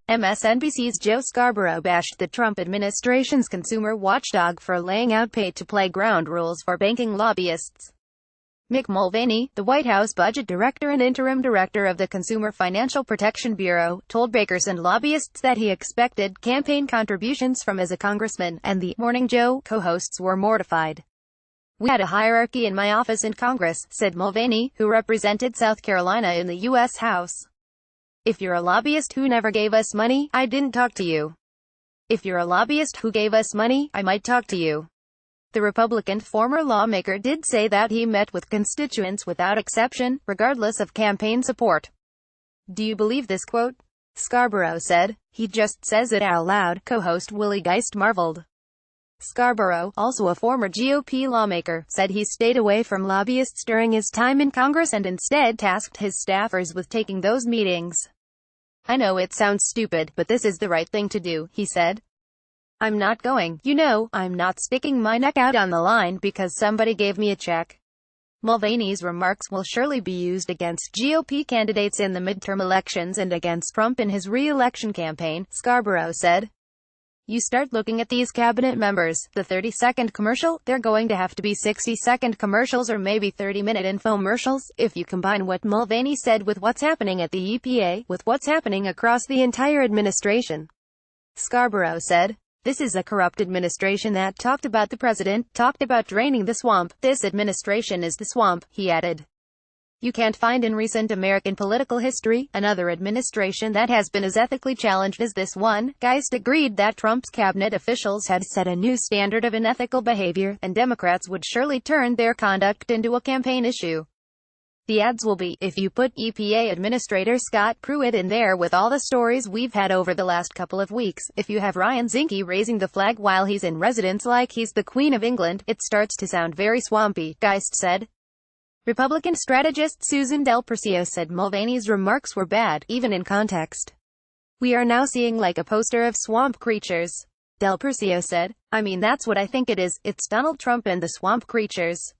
MSNBC's Joe Scarborough bashed the Trump administration's consumer watchdog for laying out pay-to-play ground rules for banking lobbyists. Mick Mulvaney, the White House budget director and interim director of the Consumer Financial Protection Bureau, told bankers and lobbyists that he expected campaign contributions from as a congressman, and the Morning Joe co-hosts were mortified. "We had a hierarchy in my office in Congress," said Mulvaney, who represented South Carolina in the U.S. House. "If you're a lobbyist who never gave us money, I didn't talk to you. If you're a lobbyist who gave us money, I might talk to you." The Republican former lawmaker did say that he met with constituents without exception, regardless of campaign support. "Do you believe this quote?" Scarborough said. "He just says it out loud," co-host Willie Geist marveled. Scarborough, also a former GOP lawmaker, said he stayed away from lobbyists during his time in Congress and instead tasked his staffers with taking those meetings. "I know it sounds stupid, but this is the right thing to do," he said. "I'm not I'm not sticking my neck out on the line because somebody gave me a check." Mulvaney's remarks will surely be used against GOP candidates in the midterm elections and against Trump in his re-election campaign, Scarborough said. "You start looking at these cabinet members, the 30-second commercial, they're going to have to be 60-second commercials or maybe 30-minute infomercials, if you combine what Mulvaney said with what's happening at the EPA, with what's happening across the entire administration." Scarborough said. "This is a corrupt administration that talked about the president, talked about draining the swamp. This administration is the swamp," he added. "You can't find in recent American political history another administration that has been as ethically challenged as this one." Geist agreed that Trump's cabinet officials had set a new standard of unethical behavior, and Democrats would surely turn their conduct into a campaign issue. "The ads will be, if you put EPA Administrator Scott Pruitt in there with all the stories we've had over the last couple of weeks, if you have Ryan Zinke raising the flag while he's in residence like he's the Queen of England, it starts to sound very swampy," Geist said. Republican strategist Susan Del Percio said Mulvaney's remarks were bad, even in context. "We are now seeing like a poster of swamp creatures." Del Percio said. "I mean, that's what I think it is. It's Donald Trump and the swamp creatures."